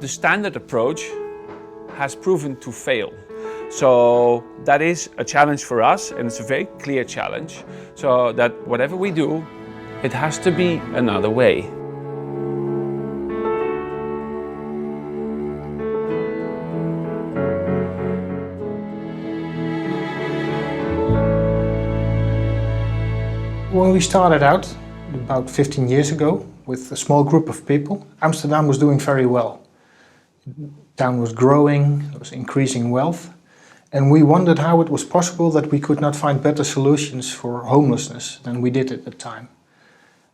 the standard approach has proven to fail. So that is a challenge for us, and it's a very clear challenge. So that whatever we do, it has to be another way. When we started out, about 15 years ago, with a small group of people, Amsterdam was doing very well. The town was growing, it was increasing wealth, and we wondered how it was possible that we could not find better solutions for homelessness than we did at the time.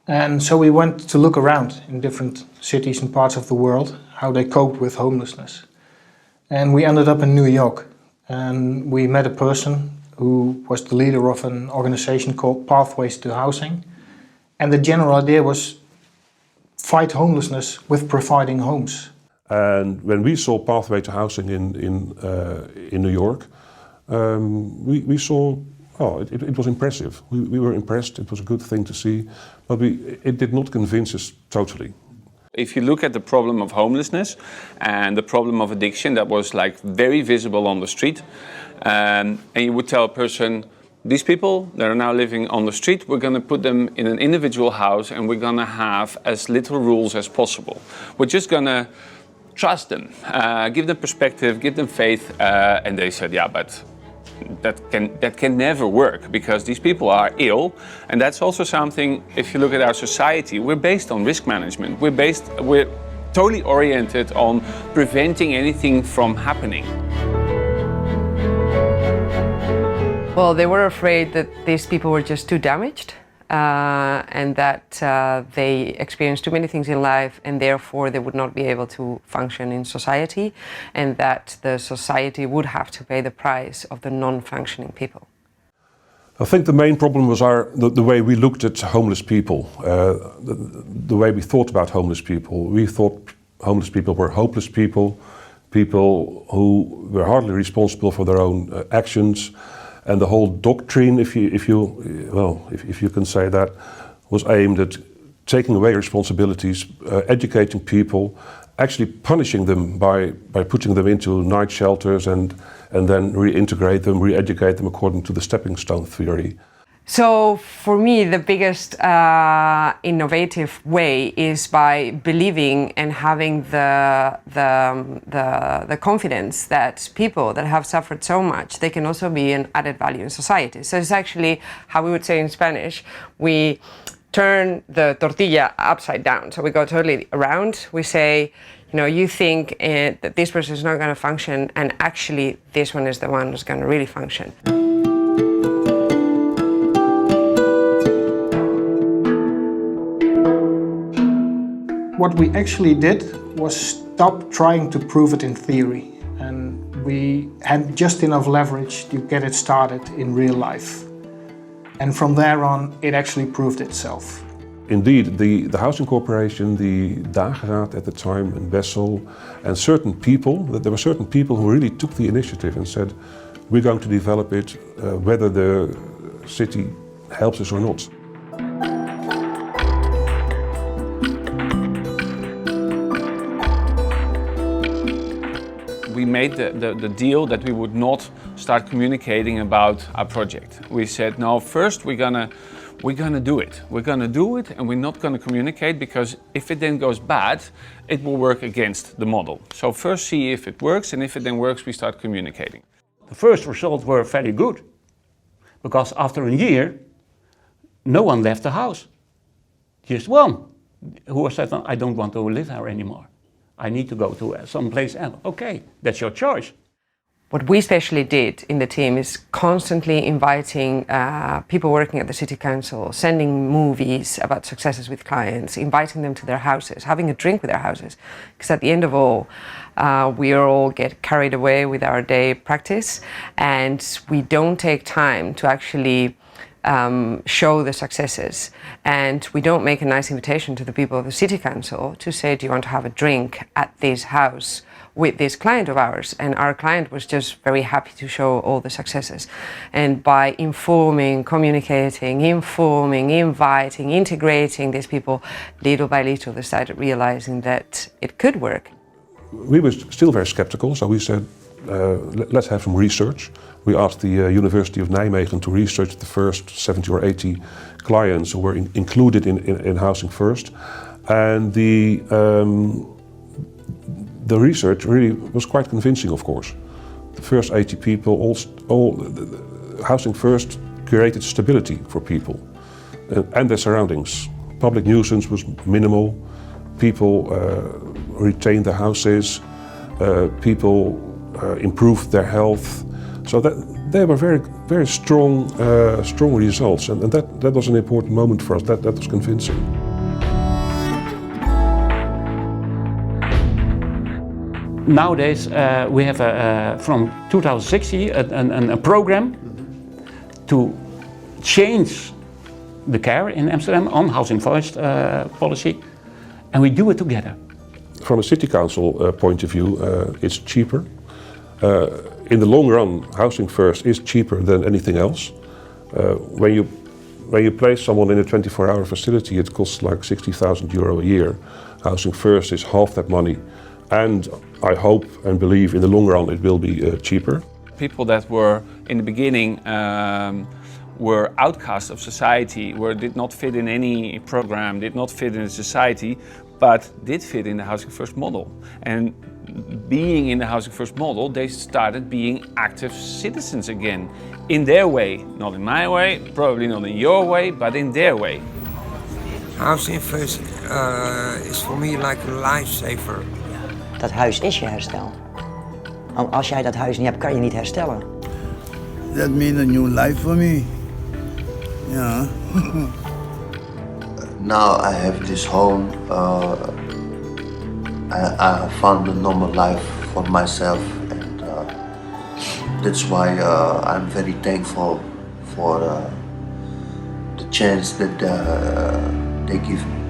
And so we went to look around in different cities and parts of the world, how they coped with homelessness. And we ended up in New York, and we met a person who was the leader of an organization called Pathways to Housing. And the general idea was fight homelessness with providing homes. And when we saw Pathway to Housing in New York, we saw, it was impressive. We were impressed, it was a good thing to see, but it did not convince us totally. If you look at the problem of homelessness and the problem of addiction, that was like very visible on the street. And you would tell a person, these people that are now living on the street, we're going to put them in an individual house and we're going to have as little rules as possible. We're just going to trust them, give them perspective, give them faith. And they said, yeah, but that can never work because these people are ill. And that's also something, if you look at our society, we're based on risk management. We're totally oriented on preventing anything from happening. Well, they were afraid that these people were just too damaged and that they experienced too many things in life and therefore they would not be able to function in society and that the society would have to pay the price of the non-functioning people. I think the main problem was the way we looked at homeless people, the way we thought about homeless people. We thought homeless people were hopeless people, people who were hardly responsible for their own actions. And the whole doctrine, if you can say that, was aimed at taking away responsibilities, educating people, actually punishing them by putting them into night shelters and then reintegrate them, re-educate them according to the stepping stone theory. So for me, the biggest innovative way is by believing and having the confidence that people that have suffered so much, they can also be an added value in society. So it's actually how we would say in Spanish, we turn the tortilla upside down. So we go totally around. We say, you know, you think that this person is not going to function, and actually this one is the one who's going to really function. What we actually did was stop trying to prove it in theory, and we had just enough leverage to get it started in real life. And from there on, it actually proved itself. Indeed, the Housing Corporation, the Dageraad at the time in Wessel, and there were certain people who really took the initiative and said, we're going to develop it, whether the city helps us or not. We made the deal that we would not start communicating about our project. We said, no, first we're gonna do it. We're gonna do it and we're not gonna communicate, because if it then goes bad, it will work against the model. So first see if it works, and if it then works, we start communicating. The first results were very good, because after a year, no one left the house. Just one who said, I don't want to live here anymore. I need to go to someplace else. Okay, that's your choice. What we especially did in the team is constantly inviting people working at the city council, sending movies about successes with clients, inviting them to their houses, having a drink with their houses. Because at the end of all, we all get carried away with our day practice, and we don't take time to actually show the successes, and we don't make a nice invitation to the people of the city council to say, do you want to have a drink at this house with this client of ours? And our client was just very happy to show all the successes. And by informing, communicating, inviting, integrating these people, little by little they started realizing that it could work. we were still very skeptical, so we said, let's have some research. We asked the University of Nijmegen to research the first 70 or 80 clients who were included in Housing First. And the research really was quite convincing, of course. The first 80 people, Housing First created stability for people and their surroundings. Public nuisance was minimal. People retained their houses. People improved their health. So that they were very, very strong results, and that was an important moment for us. That was convincing. Nowadays, we have from 2016 a program to change the care in Amsterdam on Housing First policy, and we do it together. From a city council point of view, it's cheaper. In the long run, Housing First is cheaper than anything else. When you place someone in a 24-hour facility, it costs like 60,000 euro a year. Housing First is half that money, and I hope and believe in the long run it will be cheaper. People that were in the beginning were outcasts of society, did not fit in any program, did not fit in society, but did fit in the Housing First model. And being in the Housing First model, they started being active citizens again, in their way. Not in my way, probably not in your way, but in their way. Housing First is for me like a lifesaver. Dat huis is je herstel. Als jij dat huis niet hebt, kan je niet herstellen. That means a new life for me. Yeah. Now I have this home. I found a normal life for myself, and that's why I'm very thankful for the chance that they give me.